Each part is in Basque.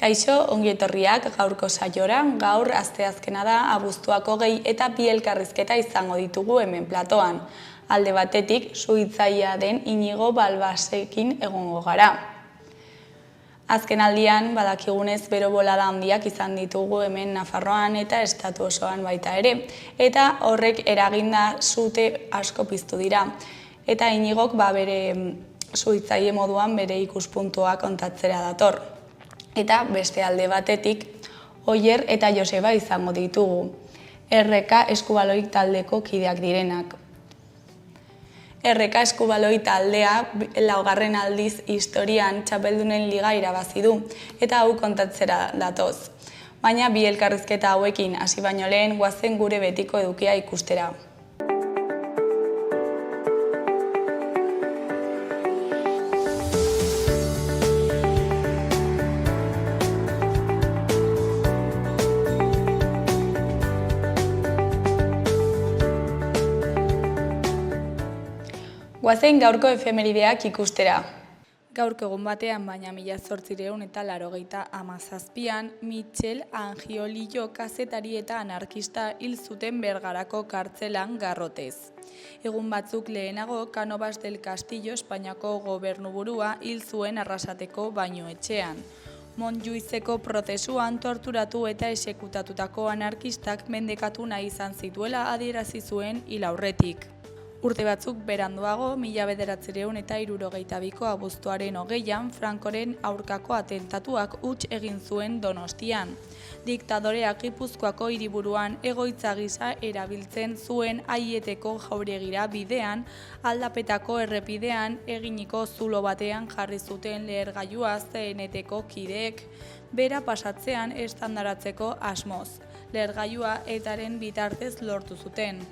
Kaixo, ongi etorriak gaurko saiora, gaur asteazkena da abuztuak 20 eta bi elkarrizketa izango ditugu hemen platoan. Alde batetik, suhiltzailea den Inigo Balbasekin egongo gara. Azken aldian, badakigunez bero bolada handiak izan ditugu hemen Nafarroan eta estatu osoan baita ere, eta horrek eraginda sute asko piztu dira. Eta Inigok bere suhiltzaile moduan bere ikuspuntua kontatzera dator. Eta beste alde batetik, Oier eta Joseba izango ditugu, RK Eskubaloi taldeko kideak direnak. RK Eskubaloi taldea 4. aldiz historian txapeldunen liga irabazi du, eta hau kontatzera datoz. Baina bi elkarrizketa hauekin hasi baino lehen goazen gure betiko edukia ikustera. Goazen gaurko efemerideak ikustera. Gaurko egun batean, baina 1897an, Michel Angiolillo kazetari eta anarkista hil zuten Bergarako kartzelan garrotez. Egun batzuk lehenago, Cánovas del Castillo Espainiako gobernuburua hil zuen Arrasateko bainuetxean. Montjuïceko prozesuan torturatu eta exekutatutako anarkistak mendekatu nahi izan zituela adierazi zuen hil aurretik. Urte batzuk beranduago, 1962ko abuztuaren 20an, Francoren aurkako atentatuak huts egin zuen Donostian. Diktadoreak Gipuzkoako hiriburuan egoitza gisa erabiltzen zuen Aieteko jauregira bidean, aldapetako errepidean eginiko zulo batean jarri zuten lehergailua CNTko kideek, bera pasatzean estandaratzeko asmoz. Lehergailua ETAren bitartez lortu zuten.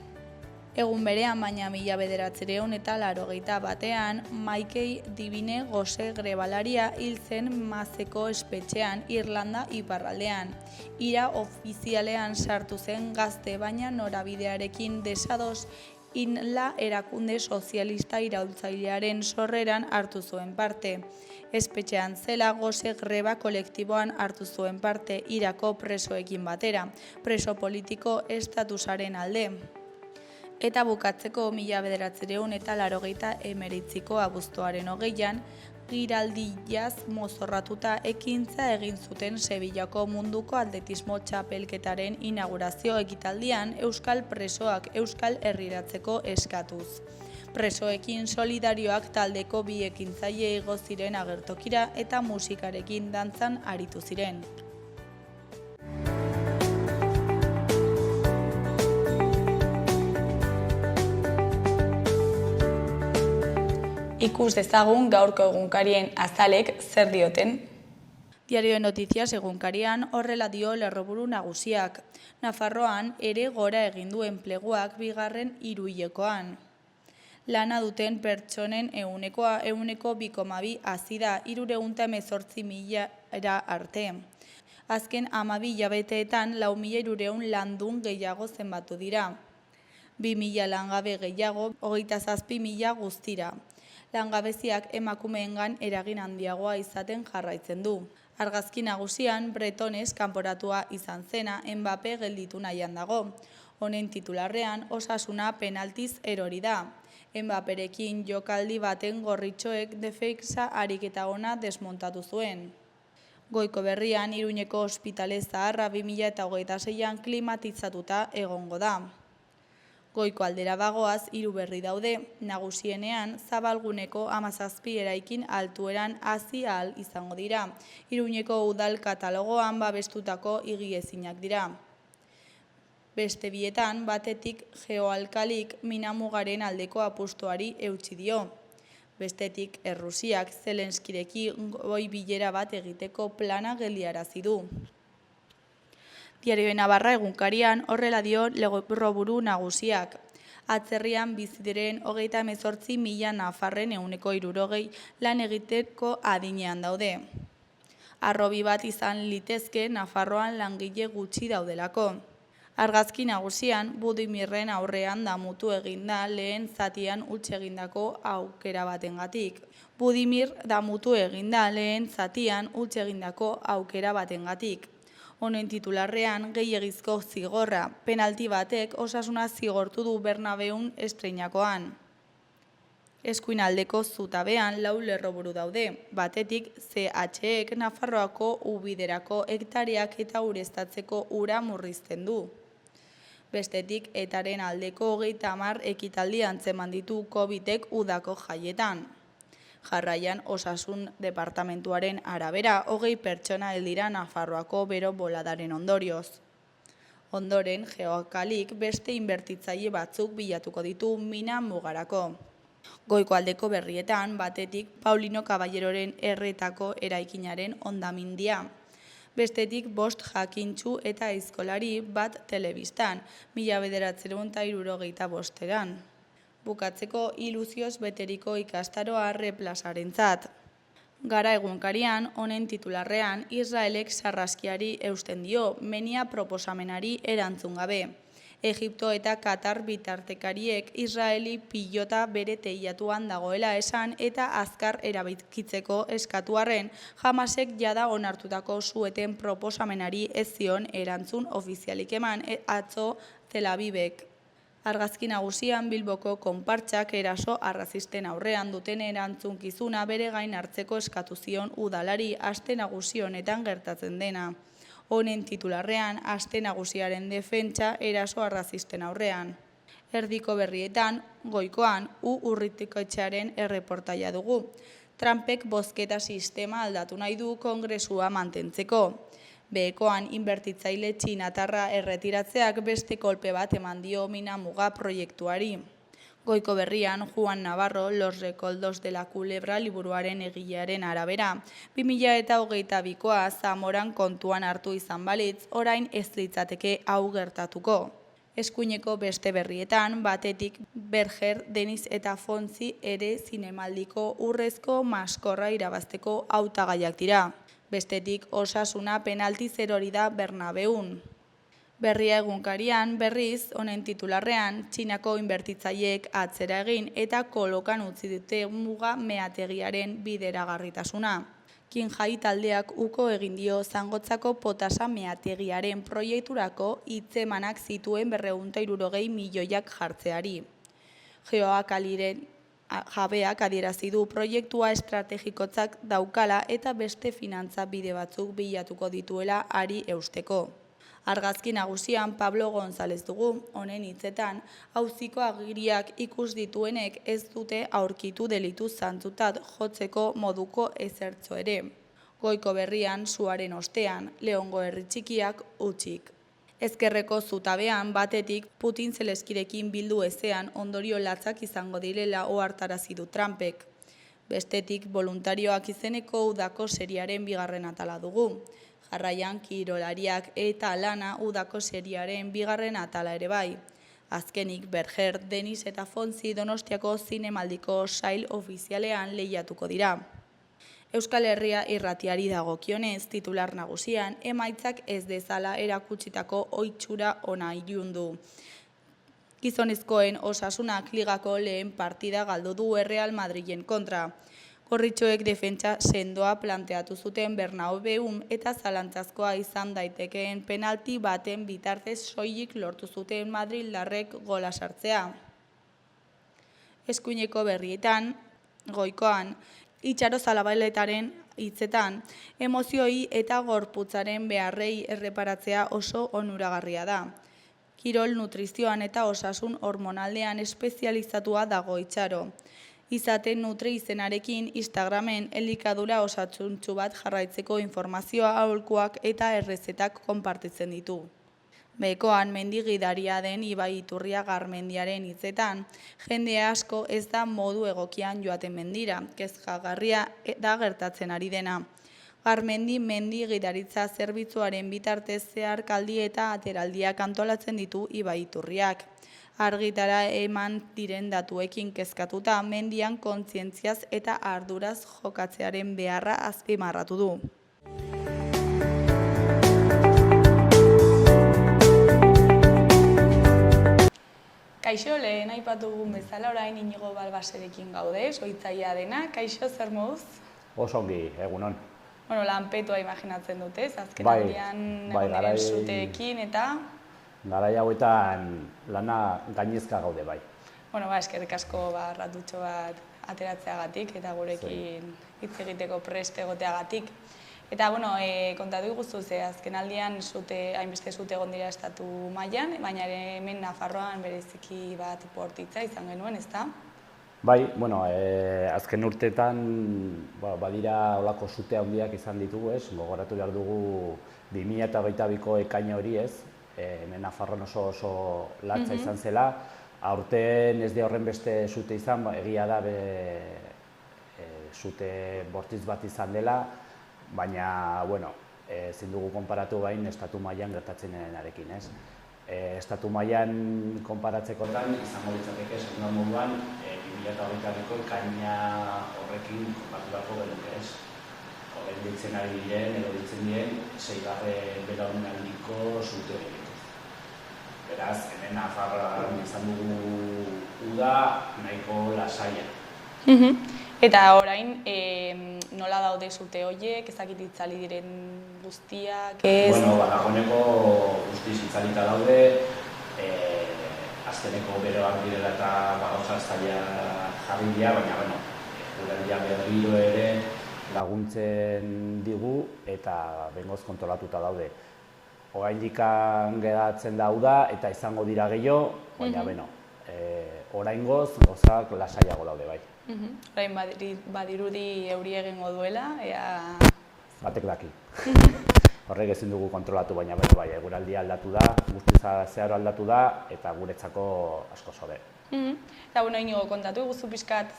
Egun berean, baina 1981an, Michael Divine Gose grebalaria hil zen Mazeko espetxean, Irlanda iparraldean. Ira ofizialean sartu zen gazte, baina norabidearekin desados INLA erakunde sozialista iraultzailearen sorreran hartu zuen parte. Espetxean zela Gose greba kolektiboan hartu zuen parte Irako presoekin batera, preso politiko estatusaren alde. Eta bukatzeko 1989ko abuztuaren 20an, Giraldillaz mozorratuta ekintza egin zuten Sevillako munduko atletismo txapelketaren inaugurazio ekitaldian euskal presoak euskal herriratzeko eskatuz. Presoekin solidarioak taldeko bi ekintzaile igo ziren agertokira eta musikarekin dantzan aritu ziren. Ikus dezagun gaurko egunkarien azalek zer dioten. Diario de Noticias egunkarian horrela dio lerroburu nagusiak. Nafarroan ere gora egin du enpleguak 2. hiruhilekoan. Lana duten pertsonen ehunekoa 2,2 hazi da 318.000 arte. Azken 12 hilabeteetan 4.300 landun gehiago zenbatu dira. 2.000 langabe gehiago 27.000 guztira. Langabeziak emakumeengan eragin handiagoa izaten jarraitzen du. Argazki nagusian Bretones kanporatua izan zena Mbappé gelditu nahian dago. Honen titularrean osasuna penaltiz erori da. Mbappérekin jokaldi baten gorritxoek defentsa ariketa ona desmontatu zuen. Goiko berrian Iruñeko ospitale zaharra 2026an klimatizatuta egongo da. Goiko aldera bagoaz 3 berri daude, nagusienean Zabalguneko 17 eraikin altueran hazi ahal izango dira. Iruñeko udal katalogoan babestutako higiezinak dira. Beste bietan, batetik Geoalkalik Minamugaren aldeko apustuari eutsi dio. Bestetik Errusiak Zelenskirekin goi bilera bat egiteko plana geldiarazi du. Diario de Navarra egunkarian horrela dio lerroburu nagusiak. Atzerrian bizi diren 38.000 nafarren 160 lan egiteko adinean daude. Harrobi bat izan litezke Nafarroan langile gutxi daudelako. Argazki nagusian, Budimirren aurrean damutu eginda lehen zatian huts egindako aukera batengatik. Budimir damutu eginda lehen zatian huts egindako aukera batengatik. Honen titularrean gehiegizko zigorra, penalti batek Osasuna zigortu du Bernabeun estreinakoan. Eskuinaldeko zutabean 4 lerroburu daude, batetik CHek Nafarroako ubiderako hektareak eta ureztatzeko ura murrizten du. Bestetik, etaren aldeko 30 ekitaldi antzeman ditu Covidek udako jaietan. Jarraian, Osasun Departamentuaren arabera, 20 pertsona hil dira Nafarroako bero boladaren ondorioz. Ondoren, Geokalik beste inbertitzaile batzuk bilatuko ditu mina mugarako. Goikoaldeko berrietan, batetik, Paulino Caballeroren erretako eraikinaren hondamindia. Bestetik 5 jakintsu eta aizkolari bat telebistan, 1975ean. Bukatzeko iluzioz beteriko ikastaroa replazarentzat. Gara egunkarian, honen titularrean, Israelek sarraskiari eusten dio, menia proposamenari erantzun gabe. Egipto eta Katar bitartekariek Israeli pilota bere teilatuan dagoela esan eta azkar erabikitzeko eskatuarren, Hamasek jada onartutako sueten proposamenari ez zion erantzun ofizialik eman atzo Tel Avivek. Argazki nagusian Bilboko konpartsak eraso arrazisten aurrean duten erantzunkizuna bere gain hartzeko eskatu zion udalari aste nagusi honetan gertatzen dena. Honen titularrean, aste nagusiaren defentsa eraso arrazisten aurrean. Erdiko berrietan, goikoan, Urritikoetxearen erreportaia dugu. Trumpek bozketa sistema aldatu nahi du Kongresua mantentzeko. Behekoan, inbertitzaile txinatarra erretiratzeak beste kolpe bat eman dio mina muga proiektuari. Goiko berrian, Juan Navarro, Los Rekoldos de la Culebra liburuaren egilearen arabera, 2022koa Zamoran kontuan hartu izan balitz, orain ez litzateke hau gertatuko. Eskuineko beste berrietan, batetik Berger, Denis eta Fontzi ere zinemaldiko urrezko maskorra irabazteko hautagaiak dira. Bestetik Osasuna penalti zerori da Bernabeun. Berria egunkarian, berriz, honen titularrean, Txinako inbertitzaileek atzera egin eta kolokan utzi dute muga meategiaren bideragarritasuna. Kinjai taldeak uko egin dio Zangotzako potasa meategiaren proiekturako hitzemanak zituen 260 milioiak jartzeari. Geokaliren jabeak adierazi du proiektua estrategikotzak daukala eta beste finantza bide batzuk bilatuko dituela ari eusteko. Argazki nagusian Pablo González dugu, honen hitzetan, auziko agiriak ikus dituenek ez dute aurkitu delitu zantzutat jotzeko moduko ezertzo ere. Goiko berrian, suaren ostean, Leongo herri txikiak utzik. Ezkerreko zutabean batetik Putin Zelenskirekin bildu ezean ondorio latzak izango direla ohartarazi du Trumpek. Bestetik voluntarioak izeneko udako seriaren 2. atala dugu. Jarraian kirolariak eta lana udako seriaren 2. atala ere bai. Azkenik Berger, Denis eta Fontzi Donostiako zinemaldiko sail ofizialean lehiatuko dira. Euskal Herria irratiari dagokionez titular nagusian emaitzak ez dezala erakutsitako ohitxura ona ilundu. Gizonezkoen Osasunak ligako lehen partida galdu du Real Madrilen kontra. Gorritxoek defentsa sendoa planteatu zuten Bernabeun eta zalantzazkoa izan daitekeen penalti baten bitartez soilik lortu zuten madrildarrek gola sartzea. Eskuineko berrietan, goikoan, Itxaro Zalabaletaren hitzetan, emozioi eta gorputzaren beharrei erreparatzea oso onuragarria da. Kirol nutrizioan eta osasun hormonaldean espezializatua dago Itxaro. Izaten Nutri izenarekin Instagramen elikadura osasuntsu bat jarraitzeko informazioa aholkuak eta errezetak konpartitzen ditu. Behekoan mendigidaria den Ibai Iturria Garmendiaren hitzetan, jende asko ez da modu egokian joaten mendira, kezkagarria da gertatzen ari dena. Garmendi mendigidaritza zerbitzuaren bitartez zeharkaldi eta ateraldiak antolatzen ditu Ibai Iturriak. Argitara eman diren datuekin kezkatuta mendian kontzientziaz eta arduraz jokatzearen beharra azpimarratu du. Kaixo, lehen aipatu dugun bezala, orain Inigo Balbaserekin gaude, soitzailea dena. Kaixo, zer moduz? Oso ongi, egunon. Bueno, lanpetua imaginatzen dut, ez? Azken Bai, aldian bai, egon diren suteekin eta... Garai hauetan lana gainezka gaude bai. Bueno, eskerrik asko ratutxo bat ateratzeagatik eta gurekin hitz egiteko prest egoteagatik. Eta, bueno, kontatu iguzu ze azken aldian hainbeste zute egon dira estatu mailan, baina ere hemen Nafarroan bereziki bat bortitza izan genuen, ezta? Bai, bueno, azken urteetan badira olako sute handiak izan ditugu, ez? Gogoratu behar dugu 2022ko ekaina hori, ez? Hemen Nafarroan oso latza izan zela. Aurten ez da horren beste sute izan, egia da sute bortitz bat izan dela, baina, bueno, ezin dugu konparatu bain estatu mailan gertatzen denarekin, ez? Estatu mailan konparatzekotan izango litzateke segun moduan 2022ko ekaina horrekin konparatuko genuke, ez? Orain ditzen ari diren edo ditzen diren 6. belaunaldiko sute horiek. Beraz, hemen Nafarroan izan dugu uda nahiko lasaia. Eta orain, nola daude sute horiek, ezakit itzali diren guztiak, ez? Bueno, dagoeneko guztiz itzalita daude, azkeneko beroak direla eta gauza zaila jarri dira, baina, bueno, uraldia berriro ere laguntzen digu eta behingoz kontrolatuta daude. Oraindik geratzen da uda eta izango dira gehiago, baina, bueno, oraingoz gauzak lasaiago daude bai. Orain badirudi euri egingo duela, ea... Batek daki. Horrek ezin dugu kontrolatu, baina bai, eguraldia aldatu da, guztiz zeharo aldatu da, eta guretzako asko zobe. Eta, bueno, Inigo, kontatu eguzu pixkat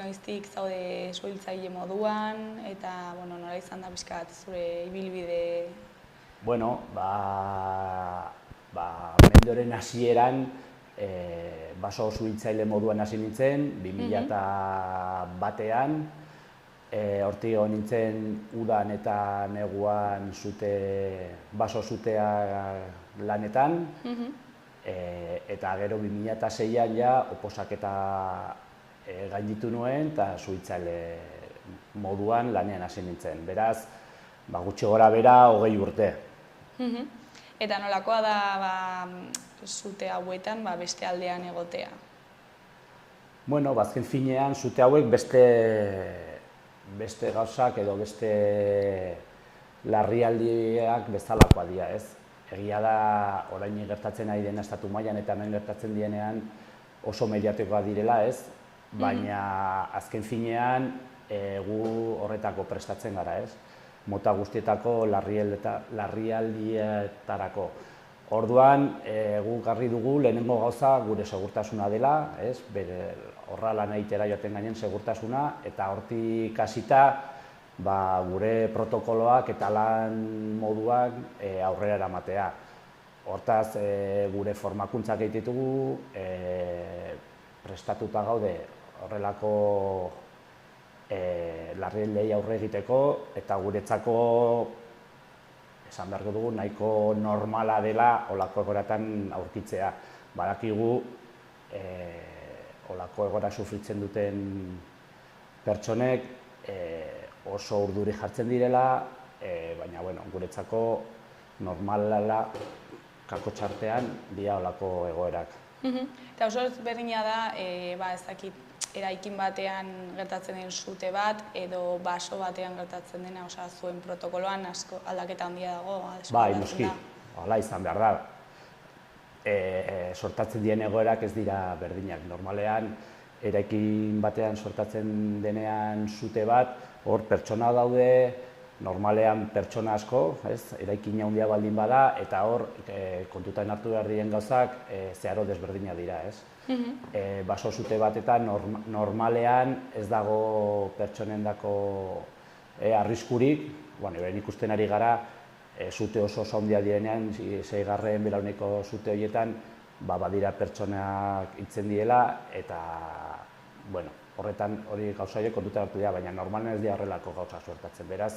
noiztik zaude suhiltzaile moduan, eta, bueno, nola izan da pixkat zure ibilbide... Bueno, mendoren hasieran baso suhiltzaile moduan hasi nintzen, 2001an, hortik egon nintzen udan eta neguan baso zutea lanetan, eta gero 2006an ja oposaketa gainditu nuen eta suhiltzaile moduan lanean hasi nintzen. Beraz, gutxi gora bera 20 urte. Eta nolakoa da sute hauetan beste aldean egotea? Bueno, azken finean sute hauek beste gauzak edo beste larrialdiak bezalakoa dira, ez? Egia da orain gertatzen ari dena estatu mailan eta hemen gertatzen dienean oso mediatikoak direla, ez? Baina azken finean gu horretako prestatzen gara, ez? Mota guztietako larrialdietarako. Orduan, guk garri dugu lehenengo gauza gure segurtasuna dela, horra lan egitera joaten gainen segurtasuna, eta hortik hasita gure protokoloak eta lan moduak aurrera eramatea. Hortaz, gure formakuntzak egitetugu, prestatuta gaude horrelako larrialdiei aurre egiteko, eta guretzako esan beharko dugu nahiko normala dela holako egoeratan aurkitzea. Badakigu holako egoera sufritzen duten pertsonek oso urduri jartzen direla, baina guretzako normala kakotxartean dira holako egoerak. Eta oso ezberdina da, ezakit, eraikin batean gertatzen den sute bat edo baso batean gertatzen dena, zuen protokoloan asko aldaketa handia dago. Bai, noski, hala izan behar da. Sortatzen diren egoerak ez dira berdinak. Normalean, eraikin batean sortatzen denean sute bat, hor pertsona daude, normalean pertsona asko, eraikin handia baldin bada, eta hor kontutan hartu behar diren gauzak zeharo desberdina dira, ez? Baso sute batetan normalean ez dago pertsonendako arriskurik, beren ikusten ari gara, sute oso handia direnean, 6. belauneko sute horietan, badira pertsonak hiltzen diela, eta horretan hori gauza horiek kontutan hartu dira, baina normalen ez dira horrelako gauza suertatzen. Beraz,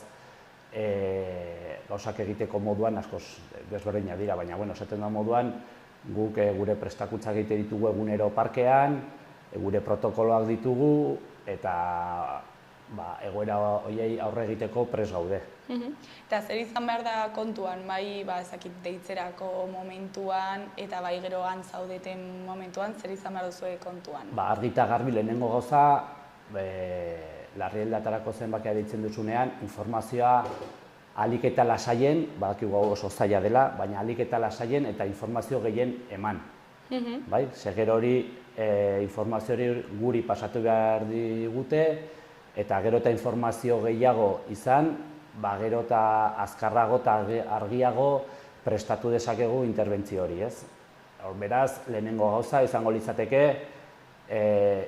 gauzak egiteko moduan askoz desberdinak dira, baina esaten da moduan, Guk gure prestakuntzak egite ditugu egunero parkean, gure protokoloak ditugu, eta egoera horiei aurre egiteko prest gaude. Eta zer izan behar da kontuan, bai ezakit deitzerako momentuan eta bai gero han zaudeten momentuan, zer izan behar duzue kontuan? Argi eta garbi lehenengo gauza, larrialdiatarako zenbakia deitzen duzunean, informazioa ahalik eta lasaien, badakigu hau oso zaila dela, baina ahalik eta lasaien eta informazio gehien eman. Bai, gero hori informazio hori guri pasatu behar digute, eta gero eta informazio gehiago izan, gero eta azkarrago eta argiago prestatu dezakegu interbentzio hori, ez? Beraz, lehenengo gauza izango litzateke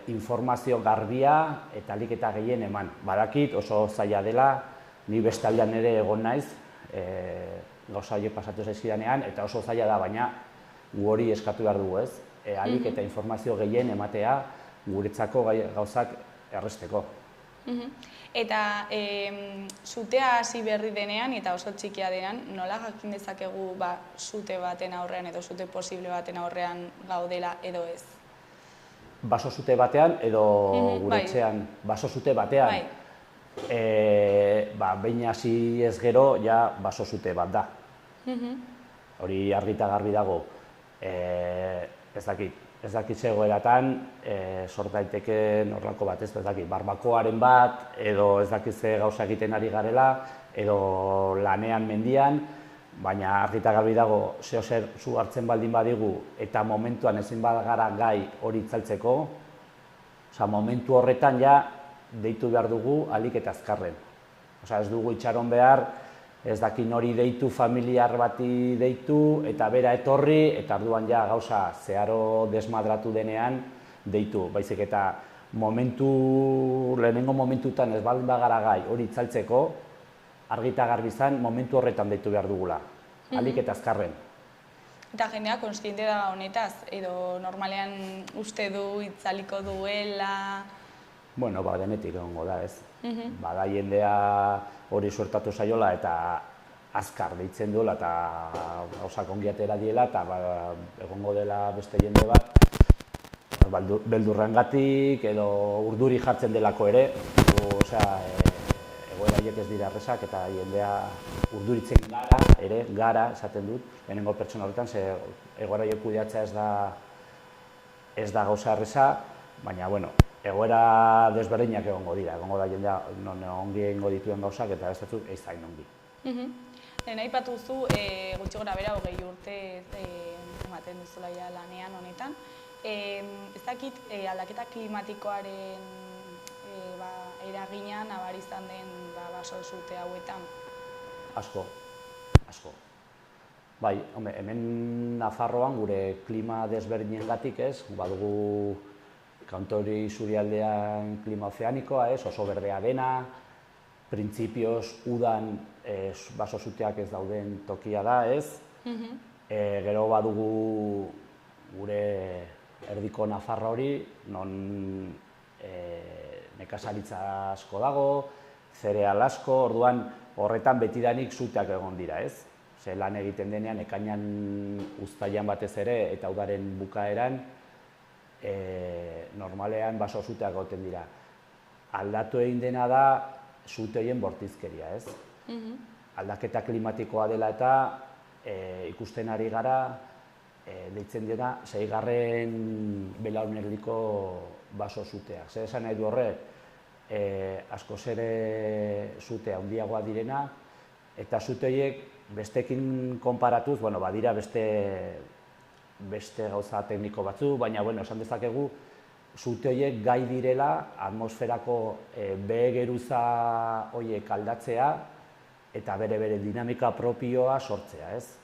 informazio garbia eta ahalik eta gehien eman. Badakit oso zaila dela, ni beste aldean ere egon naiz, gauza horiek pasatu zaizkidanean, eta oso zaila da, baina gu hori eskatu behar dugu, ez? Ahalik eta informazio gehien ematea guretzako gauzak errazteko. Eta sutea hasi berri denean eta oso txikia denean, nola jakin dezakegu sute baten aurrean edo sute posible baten aurrean gaudela edo ez? Baso sute batean edo gure etxean baso sute batean, behin hasi ez gero, ja baso sute bat da. Hori argi eta garbi dago, ez dakit zegoeratan, sort daiteke horrelako bat, ez dakit, barbakoaren bat, edo ez dakit ze gauza egiten ari garela, edo lanean mendian, baina argi eta garbi dago, zeozer zu hartzen baldin badigu eta momentuan ezin bagara gai hori itzaltzeko, momentu horretan ja deitu behar dugu ahalik eta azkarren. Ez dugu itxaron behar, ez dakin hori deitu, familiar bati deitu, eta bera etorri, eta arduan ja gauza zeharo desmadratu denean deitu. Baizik eta lehenengo momentutan ez baldin bagara gai hori itzaltzeko, argi eta garbi izan momentu horretan deitu behar dugula, ahalik eta azkarren. Eta jendea konstiente da honetaz, edo normalean uste du itzaliko duela? Bueno, denetik egongo da, ez. Bada jendea hori suertatu zaiola eta azkar deitzen duela eta gauzak ongi atera diela eta egongo dela beste jende bat beldurrengatik edo urduri jartzen delako ere. Egoera horiek ez dira errazak eta jendea urduritzen gara esaten dut, lehenengo pertsona horretan, ze egoera horiek kudeatzea ez da gauza erraza, baina, egoera desberdinak egongo dira, egongo da jendea ongi egingo dituen gauzak eta ez batzuk ez zain ongi. Lehen aipatu zu, gutxi gora bera 20 urte ematen duzula lanean honetan. Ez dakit aldaketa klimatikoaren eragina nabari izan den baso sute hauetan? Asko. Bai, hemen Nafarroan gure klima desberdinengatik ez, badugu kantori isurialdean klima ozeanikoa, oso berdea dena, printzipioz udan baso suteak ez dauden tokia da, ez? Gero badugu gure erdiko Nafarra hori, non nekazaritza asko dago, zereal asko, orduan horretan betidanik suteak egon dira, ez? Ze lan egiten denean, ekainan uztailan batez ere eta udaren bukaeran, normalean baso suteak egoten dira. Aldatu egin dena da sute horien bortizkeria, ez? Aldaketa klimatikoa dela eta ikusten ari gara, deitzen dira, 6. belaunaldiko baso suteak. Zer esan nahi du horrek, askoz ere sute handiagoa direna, eta sute horiek bestekin konparatuz, badira beste gauza tekniko batzu, baina esan dezakegu sute horiek gai direla atmosferako behe-geruza horiek aldatzea eta bere dinamika propioa sortzea, ez?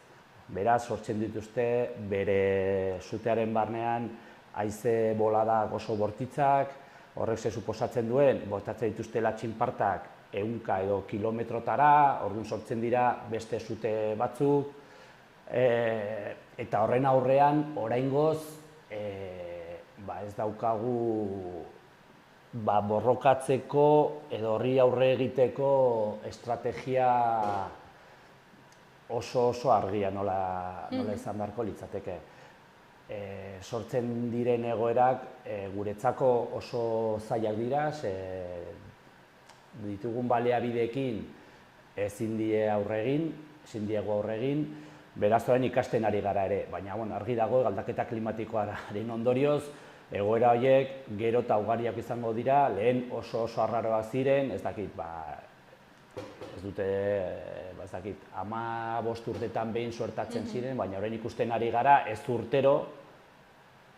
Beraz, sortzen dituzte bere sutearen barnean haize boladak oso bortitzak, horrek ze suposatzen duen, botatzen dituztela txinpartak 100 edo kilometrotara, orduan sortzen dira beste sute batzuk, eta horren aurrean, oraingoz, ez daukagu borrokatzeko edo horri aurre egiteko estrategia oso argia nola izan beharko litzateke. sortzen diren egoerak guretzako oso zailak dira, ditugun baliabideekin ezin diegu aurre egin, beraz orain ikasten ari gara ere, baina argi dago aldaketa klimatikoaren ondorioz, egoera horiek gero eta ugariak izango dira, lehen oso arraroak ziren, ez dakit, 15 urtetan behin suertatzen ziren, baina orain ikusten ari gara ez urtero,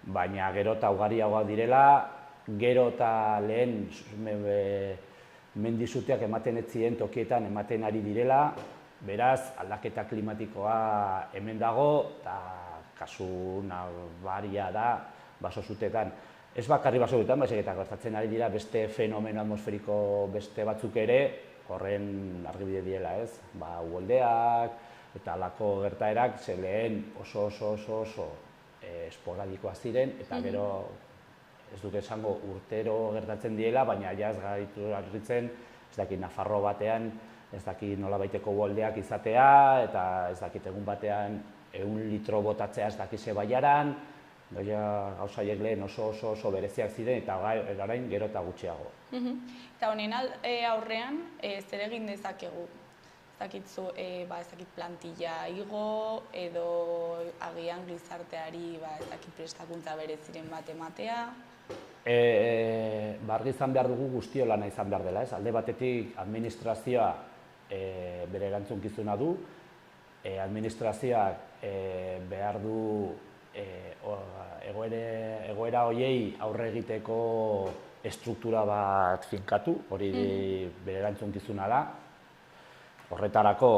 baina gero eta ugariagoak direla, gero eta lehen mendizuteak ematen ez ziren tokietan ematen ari direla, beraz aldaketa klimatikoa hemen dago, eta kasu nabaria da baso-zutetan. Ez bakarri baso-zutetan, baizik eta gertatzen ari dira beste fenomeno atmosferiko beste batzuk ere, horren argibide diela, ez? Uholdeak eta halako gertaerak lehen oso esporadikoak ziren, eta gero ez duk esango urtero gertatzen diela, baina ja ez gaitu harritzen, ez dakit Nafarro batean, ez dakit nolabaiteko uholdeak izatea, eta ez dakit egun batean 100 litro botatzea ez dakit ze baiaran, gauza horiek lehen oso bereziak ziren, eta orain gero eta gutxiago. Eta honen aurrean, zer egin dezakegu? Ezakitzu, ezakit plantilla igo, edo agian gizarteari ezakit prestakuntza bereziren bat ematea? Argi izan behar dugu guztio lana izan behar dela, ez? Alde batetik administrazioa bere erantzunkizuna du, administrazioak behar du egoera horiei aurre egiteko estruktura bat finkatu, hori bere erantzunkizuna da. Horretarako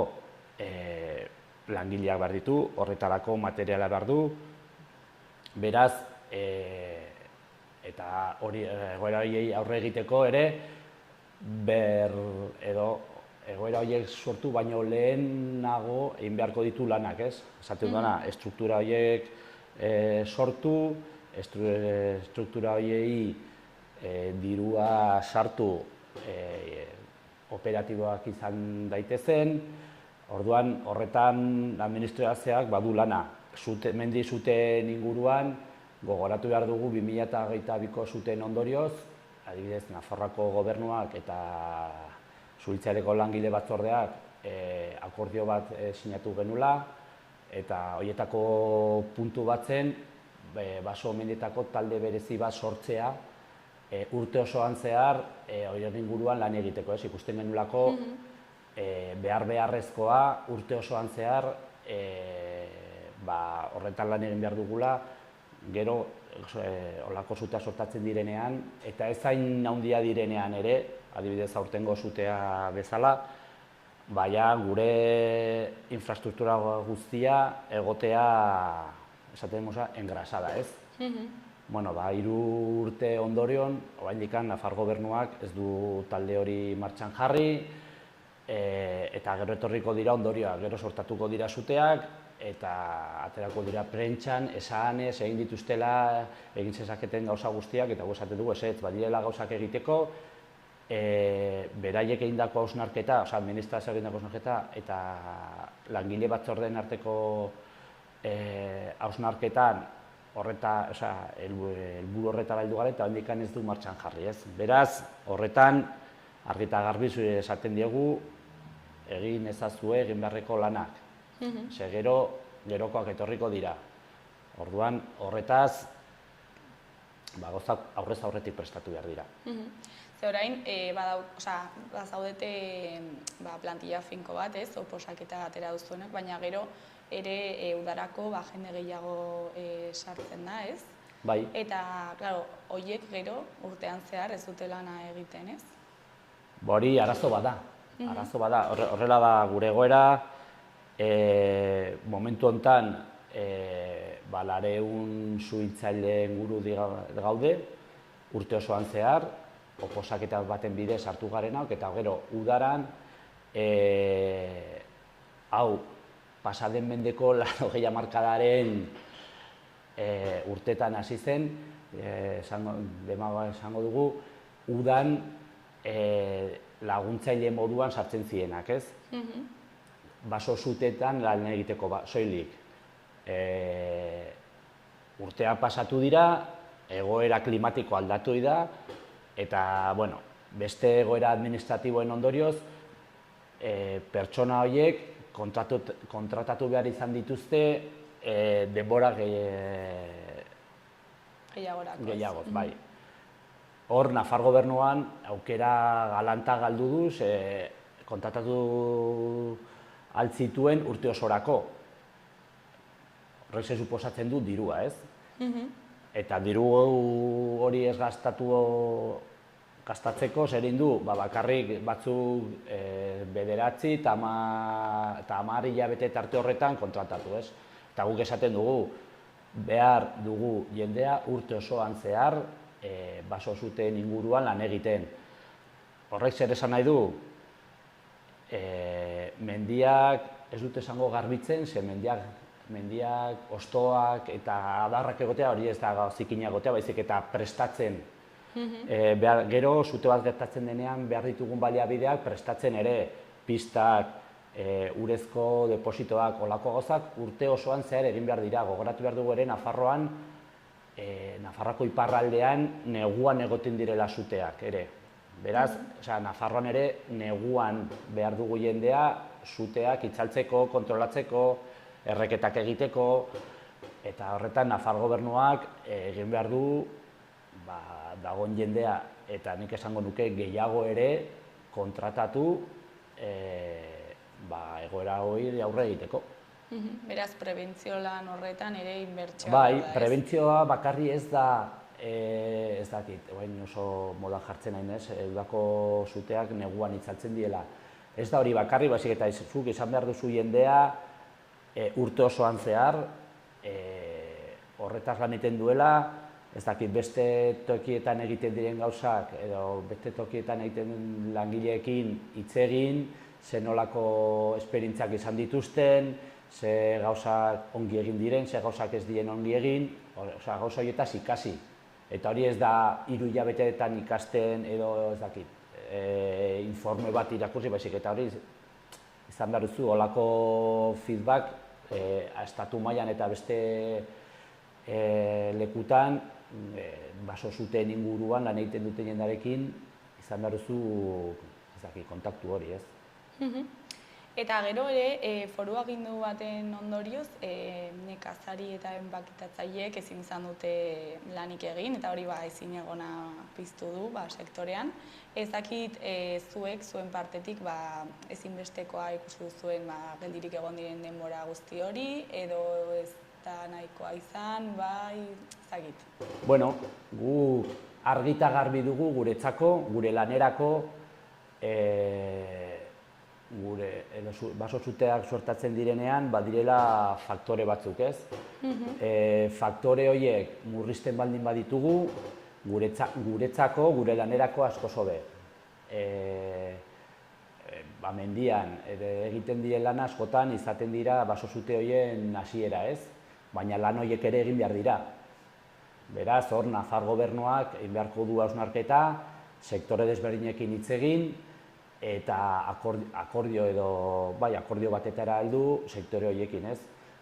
langileak behar ditu, horretarako materiala behar du, beraz, eta egoera horiei aurre egiteko ere, egoera horiek sortu baino lehenago egin beharko ditu lanak, ez? Esaten duena, estruktura horiek sortu, estruktura horiei dirua sartu operatiboak izan daitezen, orduan horretan administrazioak badu lana. Mendi zuten inguruan, gogoratu behar dugu 2022ko zuten ondorioz, adibidez Nafarroako gobernuak eta Suhiltzaileko langile batzordeak akordio bat sinatu genula, eta horietako puntu bat zen, baso mendietako talde berezi bat sortzea, urte osoan zehar horien inguruan lan egiteko, ikusten genulako beharrezkoa urte osoan zehar horretan lan egin behar dugula, gero holako zutea sortatzen direnean, eta ez hain handia direnean ere, adibidez aurtengo zutea bezala, gure infrastruktura guztia egotea, esaten moza, engrasada, ez? 3 urte ondorion, oraindik Nafar gobernuak ez du talde hori martxan jarri, eta gero etorriko dira ondorioak, gero sortatuko dira zuteak, eta aterako dira prentxan, esanez, egin dituztela, egin zezaketen gauza guztiak, eta esaten dugu ez badirela gauzak egiteko, beraiek egindako hausnarketa, administrazioak egindako hausnarketa, eta langile batzordeen arteko hausnarketan, helburu horretara heldu gara eta handik ez du martxan jarri, ez? Beraz, horretan, argi eta garbi esaten diegu, egin ezazue egin beharreko lanak. Ze gerokoak etorriko dira. Orduan, horretaz, gauzak aurrez aurretik prestatu behar dira. Ze orain, bazaudete plantilla finko bat, ez, oposaketa atera duzuenak, baina gero ere udarako jende gehiago sartzen da, ez? Bai. Eta, klaro, horiek gero urtean zehar ez dute lana egiten, ez? Hori arazo bada, horrela da gure egoera, momentu honetan lareun suhiltzaile inguru gaude, urte osoan zehar, oposaketa baten bidez hartu garenak, eta gero udaran, hau, pasaden mendeko 80 hamarkadaren urtetan hasi zen, esango dugu, udan laguntzaile moduan sartzen zirenak, ez? Baso zutetan lan egiteko soilik. urteak pasatu dira, egoera klimatiko aldatu da, eta, bueno, beste egoera administratiboen ondorioz, pertsona horiek kontratatu behar izan dituzte denbora gehiagoz, bai. Hor, Nafar gobernuan aukera galanta galdu du, kontratatu altzituen urte osorako. Horrek suposatzen du dirua, ez? Eta diru hori ez gastatzeko, zer egin du, bakarrik batzuk 9 eta 10 hilabete tarte horretan kontratatu, ez? Eta guk esaten dugu, behar dugu jendea urte osoan zehar baso zuten inguruan lan egiten. Horrek zer esan nahi du, mendiak ez dute esango garbitzen, ze mendiak, ostoak eta adarrak egotea hori ez da zikina egotea, baizik eta prestatzen. Gero, zute bat gertatzen denean behar ditugun baliabideak prestatzen ere, pistak, urezko depositoak, olako gauzak urte osoan zehar egin behar dira. Gogoratu behar dugu ere Nafarroan, Nafarroako iparraldean neguan egoten direla zuteak ere. Beraz, Nafarroan ere neguan behar dugu jendea zuteak itzaltzeko, kontrolatzeko, erreketak egiteko, eta horretan Nafar gobernuak egin behar du dagoen jendea, eta nik esango nuke gehiago ere kontratatu egoera hori aurre egiteko. Beraz, prebentzio lan horretan ere inbertsioa. Bai, prebentzioa bakarri ez da, ez dakit, oso moda jartzen nahi nez, udako zuteak neguan itzaltzen diela. Ez da hori bakarri, baizik eta zuk izan behar duzu jendea urte osoan zehar, horretaz lan egiten duela, ez dakit, beste tokietan egiten diren gauzak, edo beste tokietan egiten langileekin hitz egin, ze nolako esperientziak izan dituzten, ze gauzak ongi egin diren, ze gauzak ez diren ongi egin, gauza horietaz ikasi. Eta hori ez da 3 hilabeteetan ikasten edo ez dakit, informe bat irakurri, baizik eta hori izan behar duzu, holako feedback estatu mailan eta beste lekutan, baso zuten inguruan lan egiten duten jendarekin, izan behar duzu kontaktu hori, ez? Eta gero ere, foru agindu baten ondorioz, nekazari eta enpaketatzailek ezin izan dute lanik egin, eta hori ezin egona piztu du sektorean. Ez dakit zuek, zuen partetik, ezinbestekoa ikusi duzuen geldirik egon diren denbora guzti hori, edo ez da nahikoa izan, ez dakit. Bueno, gu argita garbi dugu guretzako, gure lanerako, gure baso zuteak sortatzen direnean, badirela faktore batzuk, ez? Faktore horiek murrizten baldin baditugu, guretzako, gure lanerako asko hobe. Mendian egiten diren lan askotan izaten dira baso zute horien hasiera, ez? Baina lan horiek ere egin behar dira. Beraz, hor, Nafar gobernuak egin beharko du hausnarketa, sektore desberdinekin hitz egin, eta akordio batetara heldu sektore horiekin, ez?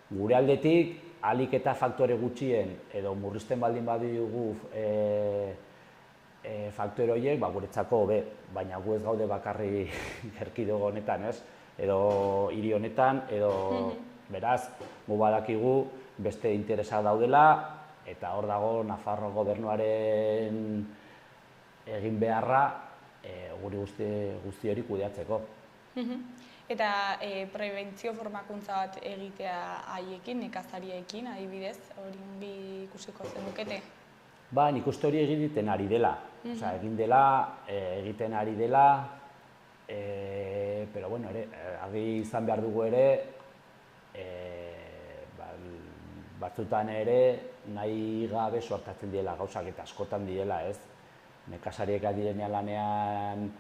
Gure aldetik, ahalik eta faktore gutxien, edo murrizten baldin baditugu faktore horiek, guretzako hobe, baina gu ez gaude bakarri erkidego honetan, ez? Edo hiri honetan, edo beraz, gu badakigu beste interesa daudela, eta hor dago Nafarro gobernuaren egin beharra guri guzti hori kudeatzeko. Eta prebentzio formakuntza bat egitea haiekin, nekazariekin, adibidez, hori ikusiko zenukete? Nik uste hori egiten ari dela. Egiten ari dela, pero bueno, argi izan behar dugu ere, batzutan ere nahi gabe sortatzen direla gauzak eta askotan direla, ez? Nekazariek direnean lanean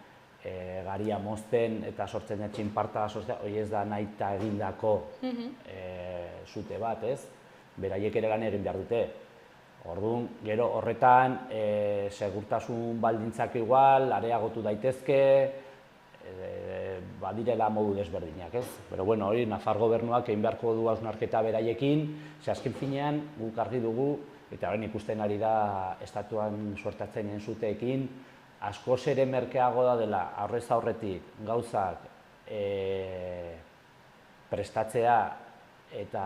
garia mozten eta sortzen txinparta hori ez da nahi eta egindako zute bat, ez? Beraiek ere lan egin behar dute. Orduan, gero horretan segurtasun baldintzak igual, areagotu daitezke, badirela modu desberdinak, ez? Pero bueno, hori Nafar gobernuak egin beharko du hausnarketa beraiekin, ze azken finean guk argi dugu, eta orain ikusten ari da estatuan suertatzen entzuteekin, askoz ere merkeago da dela aurrez aurretik gauzak prestatzea eta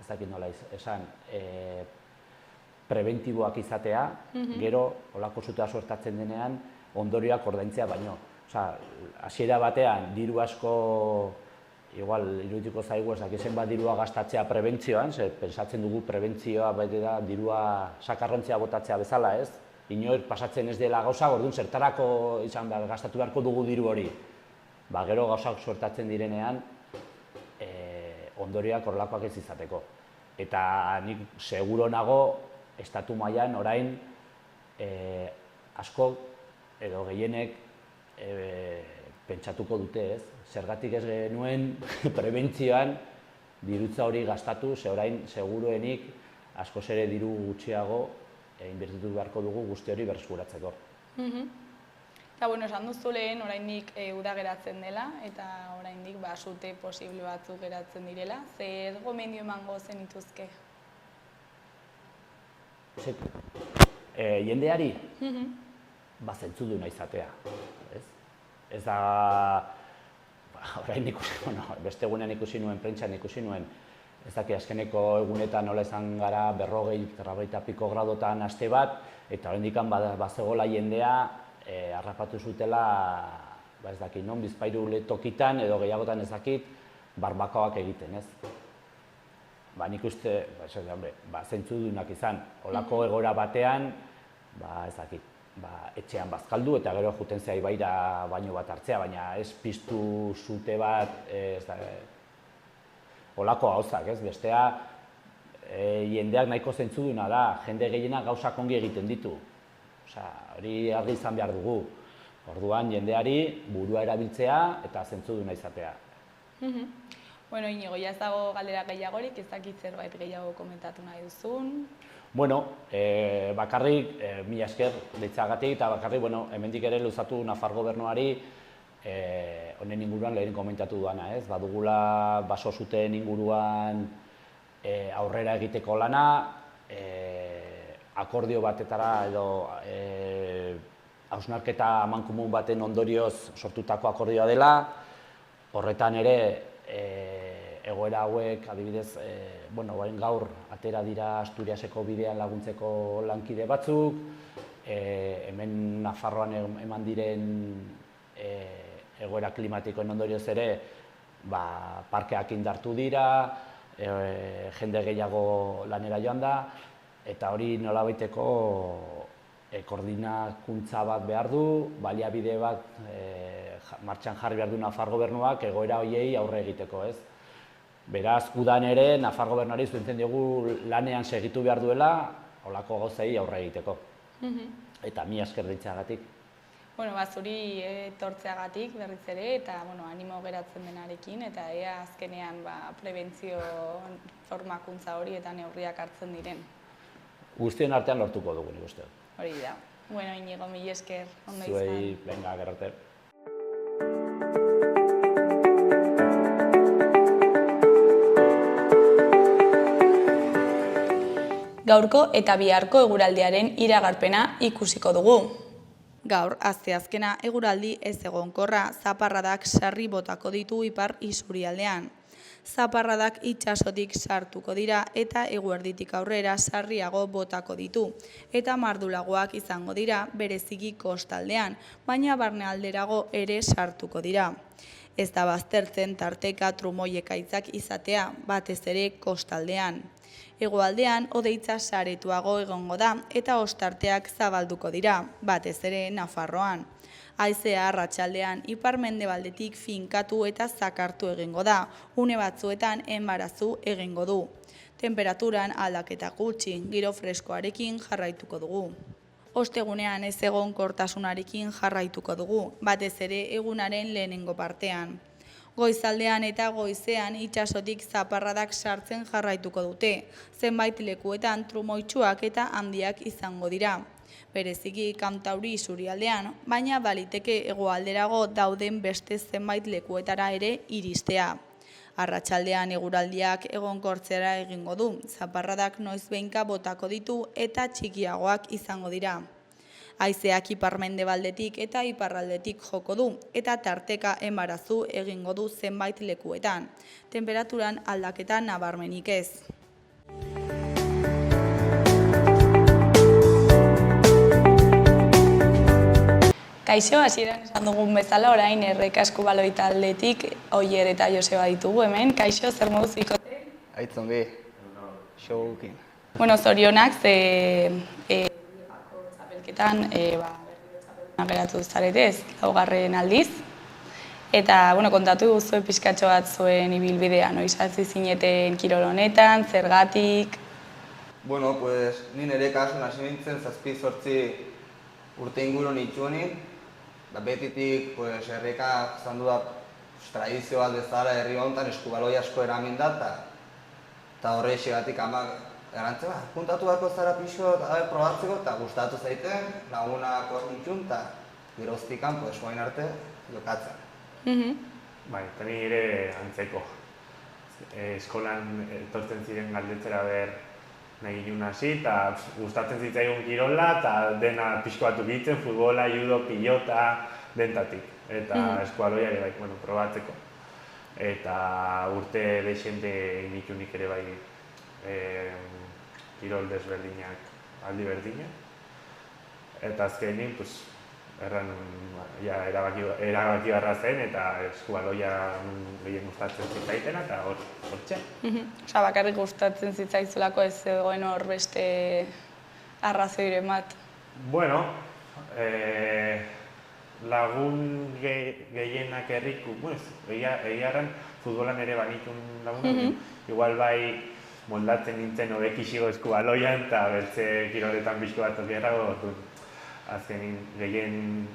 ez dakit nola esan, prebentiboak izatea, gero olako zutea suertatzen denean ondorioak ordaintzea baino. Osea, hasiera batean diru asko igual irudituko zaigu ezakizen bat dirua gastatzea prebentzioan, ze pensatzen dugu prebentzioa bete da dirua sakarrontzea botatzea bezala, ez? Inor pasatzen ez dela gauza, orduan zertarako izan behar gastatu beharko dugu diru hori. Ba, gero gauzak suertatzen direnean ondorioak horrelakoak ez izateko. Eta nik seguro nago estatu mailan orain asko edo gehienek pentsatuko dute, ez? Zergatik ez genuen prebentzioan dirutza hori gastatu, ze orain seguruenik askoz ere diru gutxiago inbertitu beharko dugu guzti hori berreskuratzeko. Eta, bueno, esan duzu lehen, oraindik uda geratzen dela, eta oraindik sute posible batzuk geratzen direla. Zer gomendio emango zenituzke? Jendeari, zentzuduna izatea, ez? Ez da, orain ikusi, beste egunean ikusi nuen, prentsan ikusi nuen, ez daki azkeneko egunetan nola izan gara 40 piko gradotan aste bat, eta oraindik bazegola jendea harrapatu zutela, ez dakit, non, Bizpahiru tokitan edo gehiagotan ez dakit, barbakoak egiten, ez? Nik uste, zentzudunak izan, holako egoera batean, ez dakit, etxean bazkaldu eta gero juten zea ibaira baino bat hartzea, baina ez piztu zute bat, holako gauzak, ez? Bestea, jendeak nahiko zentzuduna da, jende gehienak gauzak ongi egiten ditu. Hori argi izan behar dugu. Orduan, jendeari burua erabiltzea eta zentzuduna izatea. Bueno, Inigo, ez dago galdera gehiagorik, ez dakit zerbait gehiago komentatu nahi duzun. Bueno, bakarrik, mila esker deitzagatik, eta bakarrik, hemendik ere luzatu Nafar gobernuari honen inguruan lehen komentatu duana, ez? Badugula baso zuten inguruan aurrera egiteko lana, akordio batetara edo hausnarketa amankomun baten ondorioz sortutako akordioa dela, horretan ere egoera hauek, adibidez, gaur atera dira Asturiaseko bidean laguntzeko lankide batzuk, hemen Nafarroan eman diren egoera klimatikoen ondorioz ere parkeak indartu dira, jende gehiago lanera joan da, eta hori nolabaiteko koordinakuntza bat behar du, baliabide bat martxan jarri behar du Nafar gobernuak egoera horiei aurre egiteko, ez? Beraz, udan ere, Nafar gobernuari zuentzen diogu lanean segitu behar duela, holako gauzei aurre egiteko. Eta mila esker deitzagatik. Zuri etortzeagatik berriz ere, eta animo geratzen denarekin, eta ea azkenean prebentzio formakuntza hori eta neurriak hartzen diren. Guztien artean lortuko dugu, nik uste. Hori da. Inigo, mila esker, ondo izan. Zuei, venga, gero arte. Gaurko eta biharko eguraldiaren iragarpena ikusiko dugu. Gaur, asteazkena eguraldi ez egonkorra, zaparradak sarri botako ditu ipar isurialdean. Zaparradak itsasotik sartuko dira eta eguerditik aurrera sarriago botako ditu. Eta mardulagoak izango dira bereziki kostaldean, baina barnealderago ere sartuko dira. Ez da baztertzen tarteka trumoi ekaitzak izatea, batez ere kostaldean. Hegoaldean hodeitza saretuago egongo da eta ostarteak zabalduko dira, batez ere Nafarroan. Haizea arratsaldean ipar-mendebaldetik finkatu eta zakartu egingo da, une batzuetan enbarazu egingo du. Temperaturan aldaketa gutxi, giro freskoarekin jarraituko dugu. Ostegunean ez egonkortasunarekin jarraituko dugu, batez ere egunaren lehenengo partean. Goizaldean eta goizean itsasotik zaparradak sartzen jarraituko dute, zenbait lekuetan trumoitsuak eta handiak izango dira. bereziki kantauri isurialdean, baina baliteke hegoalderago dauden beste zenbait lekuetara ere iristea. Arratsaldean eguraldiak egonkortzera egingo du, zaparradak noizbehinka botako ditu eta txikiagoak izango dira. Haizeak ipar-mendebaldetik eta iparraldetik joko du eta tarteka enbarazu egingo du zenbait lekuetan. Tenperaturan aldaketa nabarmenik ez. Kaixo, hasieran esan dugun bezala, orain Erreka Eskubaloi taldetik Oier eta Joseba ditugu hemen. Kaixo, zer moduz bikote? Aitzongi, showkin. Bueno, zorionak, txapelketan berriro geratu zarete ez, laugarren aldiz. Eta, kontatu guztue pixkatxo bat zuen ibilbidea, noiz hasi zineten kirol honetan, zergatik? Bueno, pues, ni nire kasun hasi nintzen 7-8 urte inguru nitxuenin. Betitik, pues, Erreka izan du da tradizio bat bezala herri honetan eskubaloi asko eramin da, eta horrexegatik amak garantze bat, puntatu beharko zara pixo probatzeko, eta gustatu zaiten, lagunak hor nitxun, eta geroztikan, pues, guain arte, jokatzen. Bai, eta ni ere antzeko. Eskolan etortzen ziren galdetzera nahi ginen hasi, eta gustatzen zitzaigun kirola, eta dena pixko bat ukitzen, futbola, judo, pilota, dentatik. Eta eskualoia ere bai, probatzeko. Eta urte deixente initunik ere bai kirol desberdinak, aldi berdinak. Eta azkenin, erabaki barra zen eta eskualoia gehien gustatzen zitzaitena eta hortxe. Osa, bakarrik gustatzen zitzaizulako ez zegoen hor beste arrazoiren bat? Bueno, lagun gehienak herriku, egiarran futbolan ere banitun lagunak, igual bai moldatzen nintzen hobekixigo eskubaloian eta bertze kiroletan bizko bat okerrago, azkenin gehien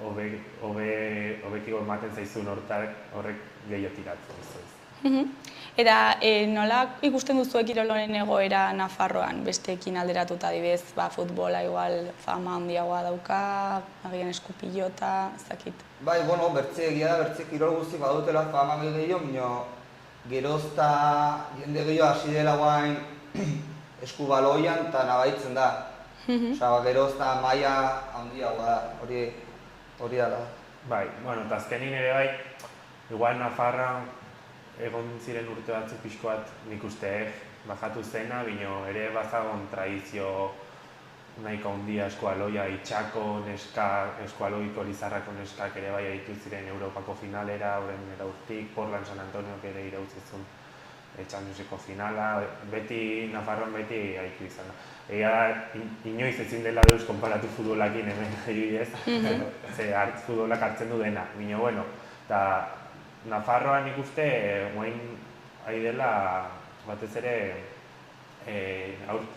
hobekiko ematen zaizun horrek gehiago tiratzen. Eta nola ikusten duzu kirol honen egoera Nafarroan, besteekin alderatuta adibidez, futbola igual fama handiagoa dauka, agian eskupilota, ez dakit. Bai, bertze egia da, bertze kirol guzti badutela fama gehiago, baina gerozta jende gehiago hasi dela guain eskubaloian eta nabaitzen da. Osa, gerozta maila handiagoa da, hori da. Bai, eta azkenin ere bai, igual Nafarroan egon ziren urte batzuk pixko bat nik uste bajatu zena, bino ere bazagon tradizio nahiko handia eskualoia, itxako neska, eskualoiko Lizarrako neskak ere bai aritu ziren Europako finalera, horren eraurtik, Portland San Antonio ere irautzizun Championseko finala, beti Nafarroan beti aritu izan da. Egia inoiz ezin dela deus konparatu futbolakin hemen adibidez, ze futbolak hartzen du dena, bino eta Nafarroan ikuste, guain ari dela batez ere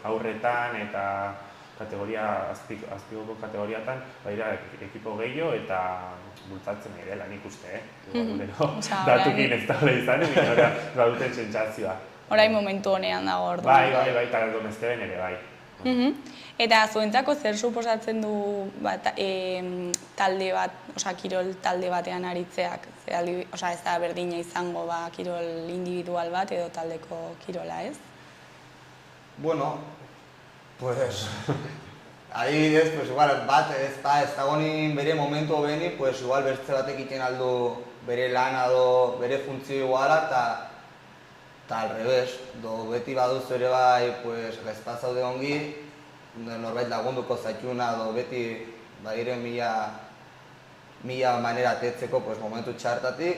aurretan eta azpigoko kategoriatan baira ekipo gehiago eta bultzatzen ari dela nik uste, datukin ez daure izan, bina baduten sentsazioa. Orain momentu honean dago orduan. Bai, eta Donesteben ere bai. Eta zuentzako zer suposatzen du talde bat, kirol talde batean aritzeak? Ez da berdina izango kirol individual bat edo taldeko kirola, ez? Bueno, pues, adibidez, igual bat ez dagoenin bere momentu hobeni, igual bertze batek egiten aldu bere lana edo bere funtzio iguala eta al revés, beti baduzu ere bai, gaizpazaude ongi, norbait lagunduko zaituna edo beti badire mila manera atetzeko momentu txartatik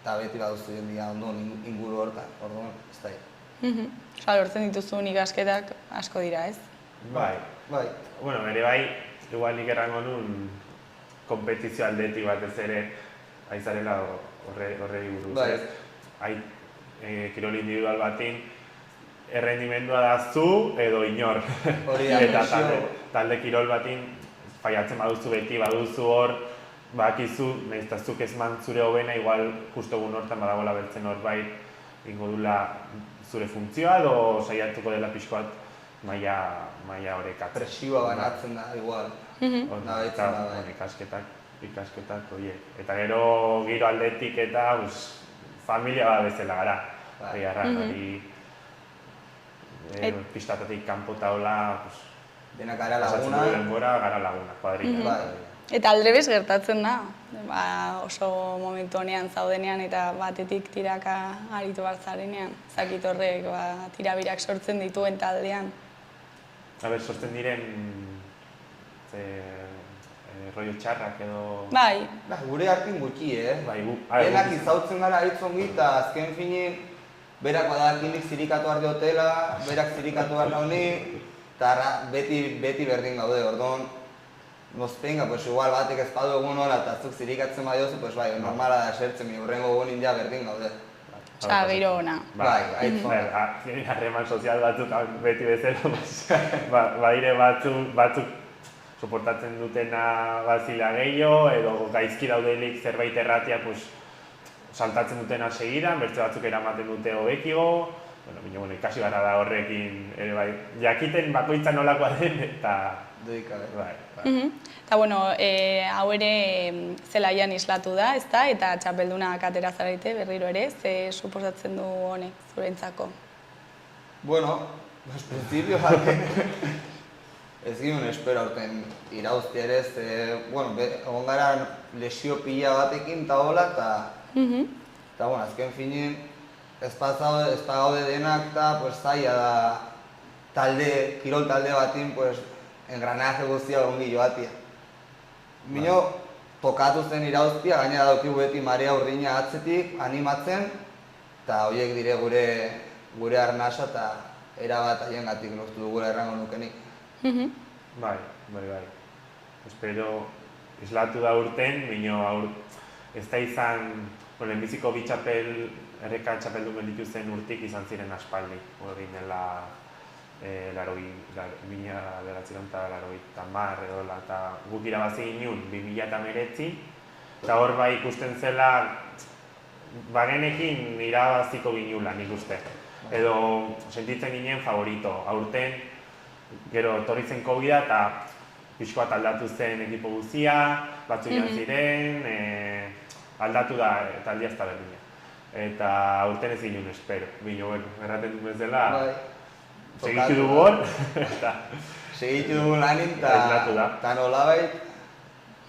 eta beti baduzu jendia ondo inguru hortan, orduan, ez da. Lortzen dituzun ikasketak asko dira, ez? Bai. Bueno, ere bai, igual nik errango nun kompetizio aldeti batez ere aizarela horrei buruz, ez? Kirol individual batin errendimendua da zu edo inor. Eta talde kirol batin faiatzen baduzu beti, baduzu hor, bakizu, nahiz eta zuk ezman zure hobena, igual justo egun hortan badagoela bertzen horbait ingo dula zure funtzioa edo saiatuko dela pixko bat maila horrekatzen. Presioa banatzen da, igual. Nabetzen da, bai. Ikasketak, oie. Eta gero giro aldetik eta familia bat bezala gara. Hori pistatatik kanpo taula, denak gara pasatzen laguna. dugu denbora, gara laguna, kuadrilla. Eta aldrebes gertatzen da, oso momentu honean zaudenean eta batetik tiraka aritu bartzarenean. Zakit horrek tirabirak sortzen dituen taldean. Sortzen diren rollo txarrak edo... Bai. Gure hartin gutxi, Denak izautzen gara aitzongi eta azken finin berak badakinik zirikatu behar diotela, berak zirikatu behar nauni, eta beti berdin gaude, orduan nozpenga, igual batek ez badu egun hola eta zuk zirikatzen badiozu, bai, normala da esertzen, hurrengo egunin ja berdin gaude. Osa, gero ona. Bai, aitzon. Harreman sozial batzuk beti bezala, badire batzuk soportatzen dutena bazila gehiago, edo gaizki daudelik zerbait erratia saltatzen dutena segidan, bertze batzuk eramaten dute hobekigo, ikasi gara da horrekin ere bai, jakiten bakoitza nolakoa den eta... Dedikabe. Eta hau ere zelaian islatu da, ezta? Eta txapeldunak atera zarete berriro ere, ze suposatzen du honek zurentzako? Principio ez ginen espero aurten irauzti ere, egon gara lesio pila batekin eta hola, eta azken finin ez gaude denak eta zaila da kirol talde batin engranaje guztia ongi joatia. Bino, tokatu zen irauztia, gainera daukigu beti marea urdina atzetik, animatzen, eta horiek dire gure arnasa eta erabat haiengatik lortu dugula errango nukenik. Bai. Espero islatu da urten, bino ez da izan, lehenbiziko bi erreka txapeldun dituzten urtik izan ziren aspaldi. Hori dela 1980 edola, eta guk irabazi ginen 2019, eta hor bai ikusten zela bagenekin irabaziko ginula nik uste. Edo sentitzen ginen favorito. Aurten, gero etorri zen COVID-a eta pixko bat aldatu zen ekipo guzia, batzuk joan ziren, aldatu da taldia ez da berdina. Eta aurten ez ginen espero, erraten du bezala, segitu dugu hor, segitu dugu lanin eta nolabait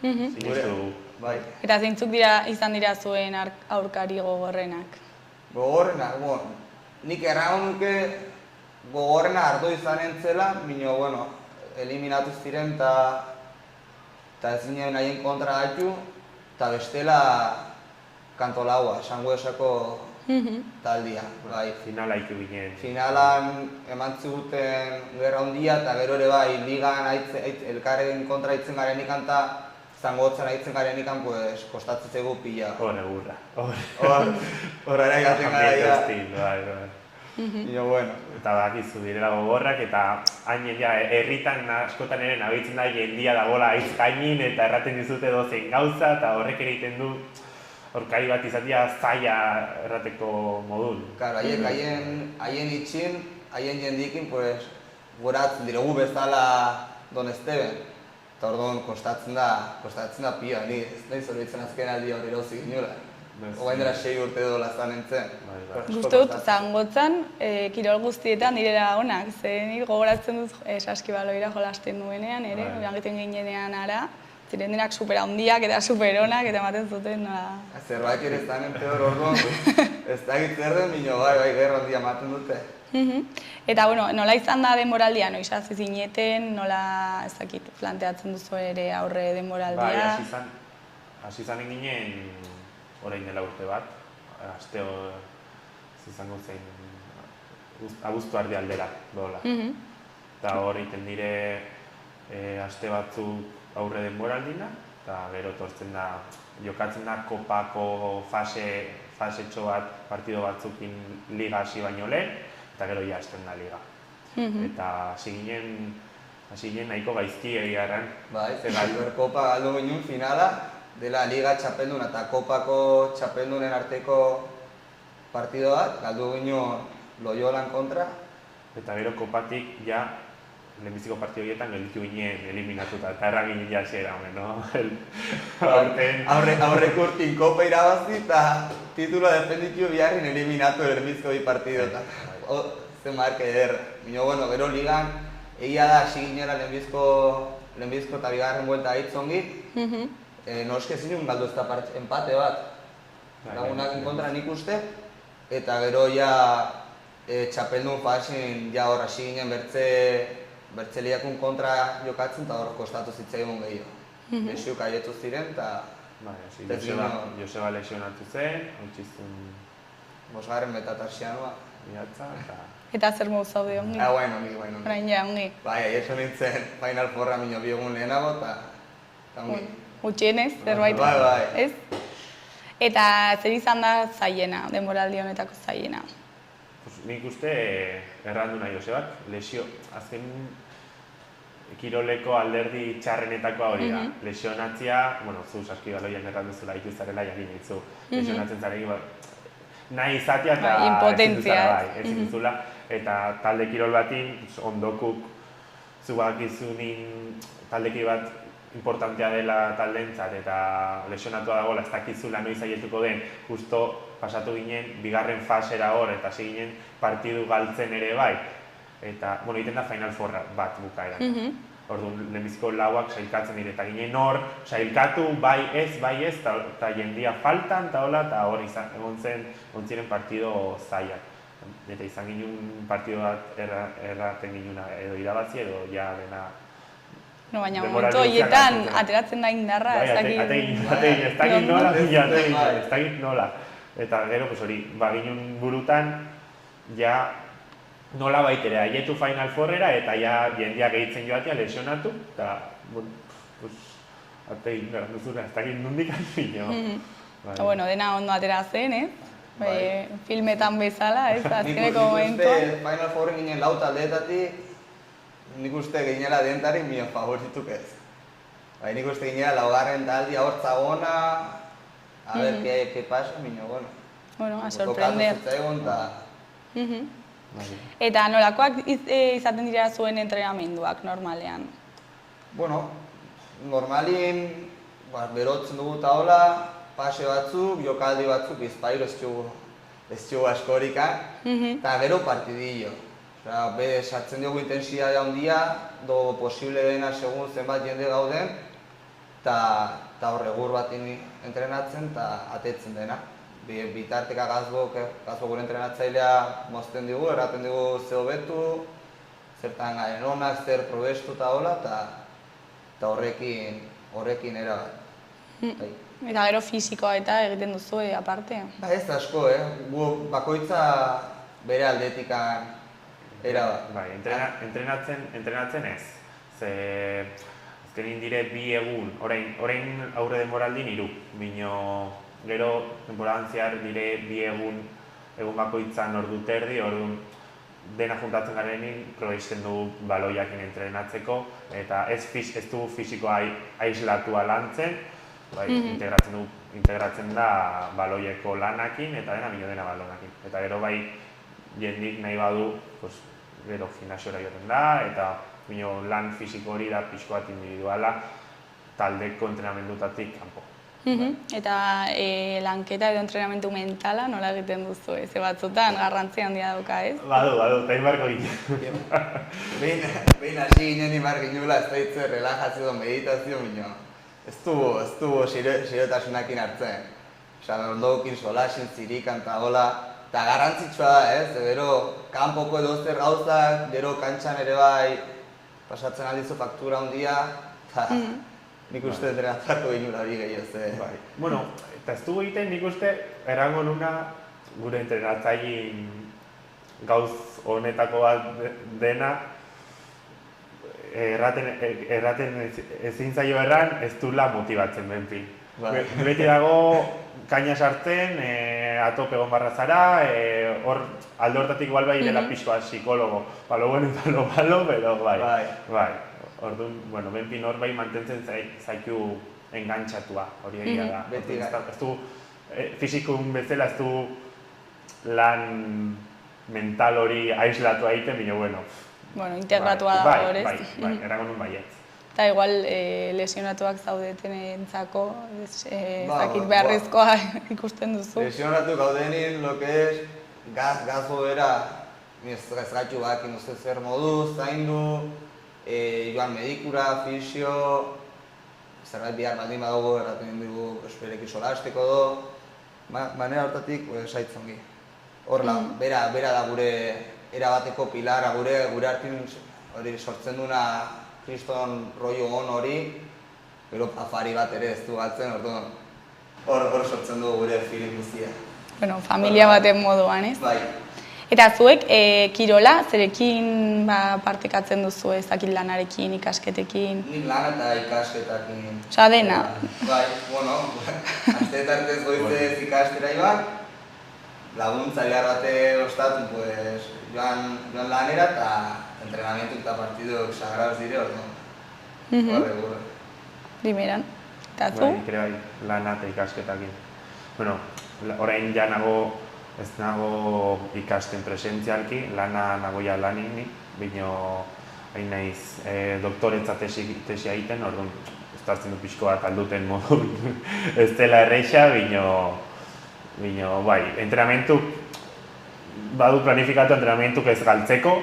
sinistu dugu. Eta zeintzuk izan dira zuen aurkari gogorrenak? Gogorrenak, nik errango nuke gogorrena hartu izan entzela, bino, eliminatu ziren eta ez ginen nahien kontra gaitu, eta bestela kantolaua, Sanguesako taldia. Finala iku ginen. Finalan eman ziguten gerra hundia eta gero ere bai, ligan elkarren kontra aitzen garen ikan eta zangotzen aitzen garen ikan, kostatzen zego pila. Hor egurra. Hor ere gaten gara ia. Bueno. Eta bakizu direla gogorrak eta hainen herritan askotan ere nabitzen da jendia dagoela aiz gainin eta erraten dizute dozen gauza eta horrek egiten du aurkari bat izatea zaila errateko modun. Claro, haien itxin, haien jendikin, goratzen diregu bezala Don Esteban. Eta orduan kostatzen da pia, ni ez nahi zorbitzen azken aldi hori erozik inola. Ogain dela 6 urte edo lazan entzen. Guztut, zangotzan, kirol guztietan direla onak, ze nik gogoratzen dut saskibaloira jolasten duenean, ere, egiten ginenean ara, ziren denak super handiak eta super onak eta ematen zuten nola... Zerbait ere zanen peor orduan, ez da zer den, bino bai, gerra handia ematen dute. Eta, nola izan da denboraldia, noiz hasi zineten, nola ezakit planteatzen duzu ere aurre denboraldia? Bai, hasi zanen ginen orain dela urte bat, aste izango zen abuztu ardi aldera dola. Eta hor egiten dire aste batzuk aurre denboraldina, eta gero etortzen da, jokatzen da kopako fasetxo bat, partido batzukin liga hasi baino lehen, eta gero ja hasten da liga. Eta hasi ginen nahiko gaizki egiarran. Bai, Superkopa galdu ginen finala, dela liga txapelduna eta kopako txapeldunen arteko partido bat, galdu ginen Loyolan kontra. Eta gero kopatik ja lehenbiziko partidu horietan gelditu ginen eliminatuta, eta erran ginen jasiera, no? Aurten... Aurreko urtin kopa irabazi eta titula defenditu biharrin eliminatu lehenbiziko bi partiduetan. Ze marka eder. Bueno, gero ligan, egia da hasi ginera lehenbizko eta bigarren buelta aitzongi. Noske ezin galdu ez da empate bat. Lagunak kontra nik uste. Eta gero ja txapeldun fasin ja hor hasi ginen bertzeliakun kontra jokatzen eta hor kostatu zitzaigun gehiago. Lesiuk aietu ziren eta... Joseba lesionatu zen, hautzizun... Bosgarren metatarsianoa. Iatza, eta... Eta zer modu zaude ongi? Bueno, ongi. Orain ja, ongi. Bai, aietu nintzen Final Fourra minio biogun lehenago eta ongi. Gutxienez, zerbait. Bai. Ez? Eta zer izan da zaiena, denboraldi honetako zaiena? Nik uste errandu nahi Josebak, lesio, azken kiroleko alderdi txarrenetakoa hori da. Lesionatzia, zu saskibaloian errandu zula ituzarela jakin itzu. Lesionatzen zarekin nahi izatea eta ezin duzula. Eta talde kirol batin, ondokuk zuak izunin taldeki bat importantea dela taldeentzat eta lesionatua dagoela ez dakizula noiz aietuko den, justo pasatu ginen bigarren fasera hor eta hasi ginen partidu galtzen ere bai. Eta, egiten da Final Four bat bukaeran. Orduan, lehenbiziko lauak sailkatzen dira eta ginen hor, sailkatu bai ez, eta jendia faltan eta hor egon ziren partido zaiak. Eta izan ginen partido bat erraten ginen edo irabazi edo ja dena... Baina momentu horietan ateratzen da indarra, ez dakit... Ez dakit nola. Eta gero, hori, ginen burutan, ja nola baitere, aietu Final Fourrera eta ja jendia gehitzen joatea lesionatu, eta, atein gara duzura, ez dakit nondik antzino. Dena ondo atera zen, filmetan bezala, ez, azkeneko momentua. Nik uste Final Fourren ginen lau taldeetatik, nik uste ginela dentari mio favorituk ez. Nik uste ginela laugarren taldia hortzagona, a ver qué pasa, bueno. A sorprender. Tokatu zitzaigun eta... Eta nolakoak izaten dira zuen entrenamenduak normalean? Normalin berotzen dugu eta hola, pase batzuk, jokaldi batzuk, bizpairo ez txugu askorikan, eta gero partidillo. Sartzen dugu intensidadea handia, do posible dena segun zenbat jende gauden, eta horregur bat entrenatzen eta atetzen dena. Bitarteka gazbok gure entrenatzailea mozten digu, erraten digu ze hobetu, zertan garen onak, zer probestu eta hola, eta horrekin erabat. Eta gero fisikoa eta egiten duzu aparte? Ez asko, gu bakoitza bere aldetikan erabat. Bai, entrenatzen ez. Azkenin dire bi egun, orain aurre denboraldin 3, bino gero denboradan zehar dire bi egun bakoitzan ordu terdi, orduan dena juntatzen garenin probesten dugu baloiakin entrenatzeko eta ez dugu fisikoa aislatua lantzen, integratzen da baloieko lanakin eta dena balonakin. Eta gero bai jendik nahi badu, gero gimnasiora joten da eta lan fisiko hori da pixko bat individuala taldeko entrenamendutatik kanpo. Eta lanketa edo entrenamendu mentala nola egiten duzu, ze batzutan garrantzi handia dauka, ez? Badu, eta inbarko ginen. Behin hasi ginen inbar ginula, ez da hitzu relajazio meditazio, bino. Ez du xerotasunakin hartzen. Ondokin solasin, zirikan eta hola. Eta garrantzitsua da, ez? Gero, kanpoko edo zer gauzak, gero kantxan ere bai pasatzen aldizu faktura handia, eta nik uste entrenatzako ginula hori gehiago. Eta ez dugu egiten nik uste errango nuna gure entrenatzailin gauz honetako bat dena erraten ezin zaio erran ez duela motibatzen benpin. Beti dago kaina sartzen, atope egon barra zara, hor alde hortatik igual bai dela pixkoa psikologo. Lo bueno eta lo malo, pero bai. Orduan, benpin hor bai mantentzen zaitu engantxatua, hori egia da. Ez du, fisikun bezala ez du lan mental hori aislatua egiten, baina, bueno, integratua bai, dago, ez? bai, erango nun baietz. Eta igual lesionatuak zaudetenentzako, ez Ba, dakit ba, beharrezkoa ikusten duzu. Lesionatu gaudenin, lo que es, gazo bera, ez gaitxu bakin uste zer moduz, zaindu, joan medikura, fisio, zerbait bihar baldin badago erraten dugu espereki solasteko do, manera hortatik saitzongi. Horla, bera da gure erabateko pilara, gure artin hori sortzen duna kriston rollo on hori, gero afari bat ere ez du batzen, orduan hor sortzen du gure feeling guztia. Bueno, familia baten moduan, ez? Bai. Eta zuek, kirola, zerekin partekatzen duzu ez dakit lanarekin, ikasketekin? Nik lan eta ikasketakin. Osa, dena. Bai, bueno, asteetartez goizez ikastera joan, laguntzaile bate ostatu, pues, joan lanera eta entrenamientu eta partidok sagrados dire, orduan. Horre. Primeran. Eta zu? Bai, ere bai, lana eta ikasketakin. Bueno, orain ja ez nago ikasten presentzialki, lana nagoia lanik, bino hain naiz doktoretza tesia egiten, orduan ez hartzen du pixko bat alduten modu ez dela erreixa, bino bai, entrenamentu, badu planifikatu entrenamentuk ez galtzeko,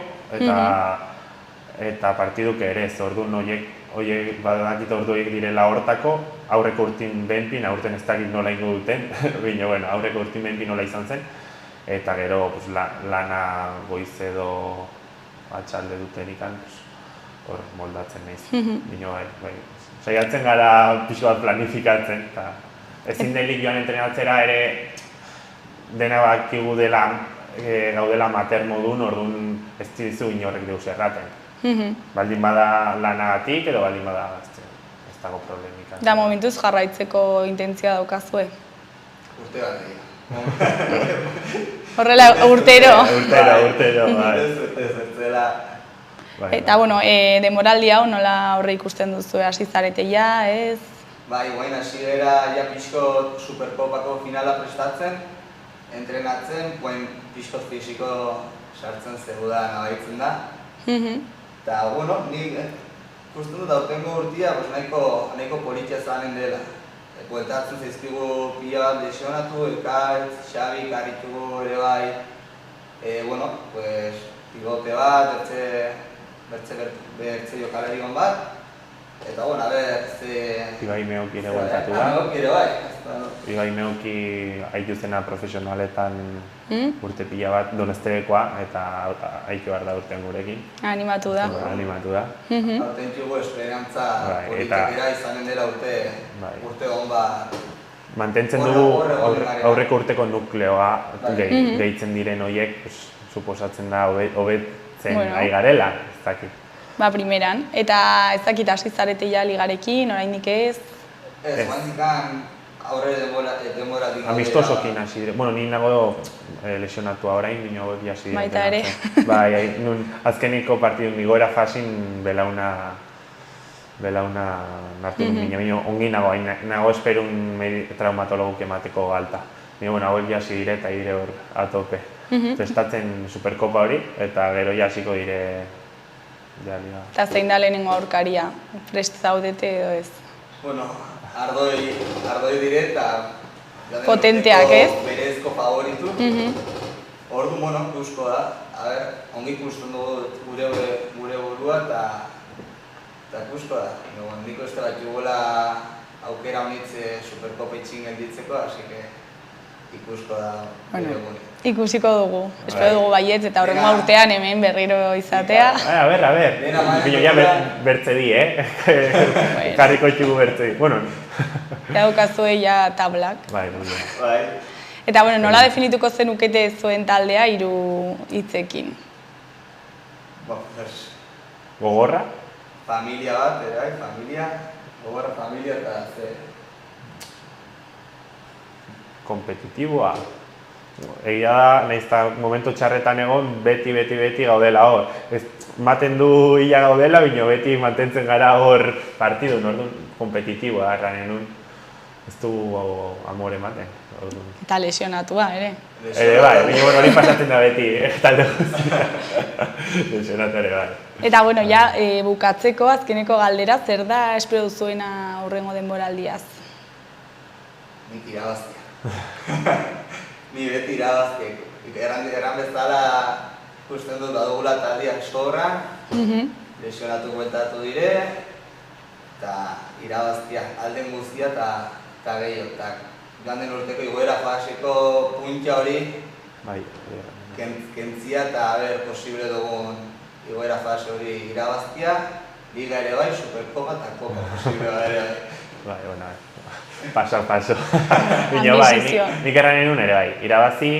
eta partiduk ere ez, orduan horiek badakit orduek direla hortako, aurreko urtin benpin, aurten ez dakit nola ingo duten, bino, bueno, aurreko urtin benpin nola izan zen, eta gero pues, lana goiz edo atxalde duten ikan, hor moldatzen naiz. Bino, bai, saiatzen gara pixo bat planifikatzen, eta ezin delik joan entrenatzera ere dena bakigu dela gaudela mater modun, orduan ez dizu inorrek deus erraten. Baldin bada lanagatik edo baldin bada ez dago problemika. Da momentuz jarraitzeko intentzioa daukazue? Urte bat egia. Horrela urtero. Urtero, bai. Ez zela. Eta, bueno, denboraldi hau nola aurre ikusten duzu, hasi zarete ja, ez? Bai, guain hasiera ja pixko Superkopako finala prestatzen, entrenatzen, guain pixko fisiko sartzen zegoda nabaitzen da. Eta, bueno, nik ikusten dut aurtengo urtia nahiko politia zanen dela. Bueltatzen zaizkigu pila bat lesionatu, Elkaitz, Xabi, Karritugu ere bai. Bueno, pues, pivote bat, bertze jokalari hon bat. Eta, bueno, a ber, Ibai Meoki ere bueltatu da. Meoki ere bai. Ibai Meoki haitu zena profesionaletan urte pila bat Donesterekoa, eta haitu behar da urtean gurekin. Animatu da. Animatu da. Aurten txugu esperantza politikera izanen dela urte hon bat. Mantentzen dugu aurreko urteko nukleoa gehitzen diren horiek, suposatzen da hobetzen ari garela, ez dakit. Ba, primeran. Eta ez dakit hasi zarete ja ligarekin, oraindik ez? Ez, guantikan aurre denbora dik. Amistosokin hasi dire. Bueno, ni nago lesionatua orain, bino hori hasi dire. Baita ere. Bai, nun azkeniko partidu nigoera fasin belauna nartu dut bino ongi nago esperun traumatologuk emateko alta. Bino, bueno, hori hasi dire eta dire hor atope. Prestatzen Superkopa hori, eta gero hasiko dire Eta zein da lehenengo aurkaria? Prest zaudete edo ez? Bueno, ardoi dire eta potenteak, ez? Berezko favoritu. Ordu, bueno, ikusko da. A ber, ongi ikusten dugu gure burua eta ikusko da. Niko ez da bat jugola aukera honitze Superkopa itxin gelditzeko, así que ikusko da gure gune. Ikusiko dugu. Espero dugu baietz eta horrengo urtean hemen berriro izatea. A ber. Bino, ja bertze di, Jarriko txugu bertze di. Bueno. Ja daukazue ja tablak. Bai. Eta, bueno, nola definituko zenukete zuen taldea hiru hitzekin? Gogorra? Familia bat, familia. Gogorra, familia eta ze. Kompetitiboa. Egia da, nahiz eta momentu txarretan egon, beti gaudela hor. Maten du hila gaudela, bino beti mantentzen gara hor partidu, orduan kompetitiboa erranen nun. Ez du amore ematen. Eta lesionatua, ere. Ere bai, baina hori pasatzen da beti, talde guztia. Lesionatu ere bai. Eta, bueno, ja, bukatzeko, azkeneko galdera, zer da espero duzuena aurrengo denboraldiaz? Nik irabaztia. Ni beti irabaztiek. Erran bezala ikusten dut badugula taldiak sobran, lesionatu bueltatu dire, eta irabaztia, alden guztia eta gehiago. Joan den urteko igoera faseko puntia hori kentzia eta posible dugun igoera fase hori irabaztia, liga ere bai, superkopa eta kopa posible ere bai. Bai, bueno, paso. Bino bai, nik erranen nuen ere bai, irabazi,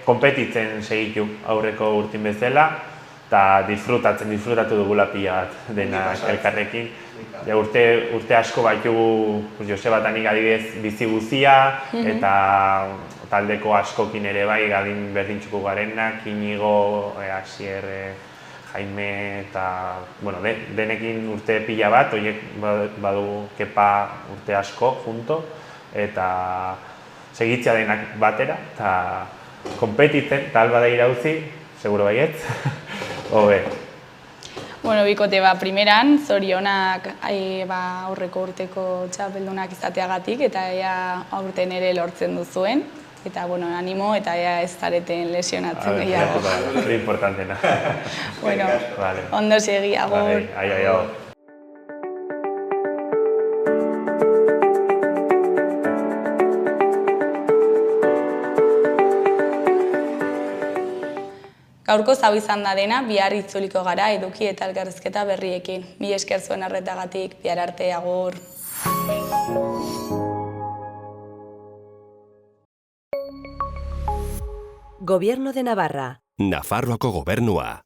konpetitzen segitu aurreko urtin bezala, eta disfrutatu dugula pila bat dena elkarrekin. Ja, urte asko baitugu Joseba eta nik adibidez bizi guzia, eta taldeko askokin ere bai gadin berdintxuko garenak, Inigo, Asier, Jaime eta denekin urte pila bat, horiek badu kepa urte asko junto, eta segitzea denak batera, eta konpetitzen, eta alba da irauzi, seguro baietz, hobe. Bueno, bikote, primeran, zorionak aurreko urteko txapeldunak izateagatik, eta aurten ere lortzen duzuen. Eta, animo, eta ez zareten lesionatzen gehiago. Hori importantena. Bueno, ondo segi, agur. Aio. Gaurko zau izan da dena, bihar itzuliko gara eduki eta elkarrizketa berriekin. Mila esker zuen arretagatik, bihar arte, agur. Gobierno de Navarra. Nafarroako gobernua.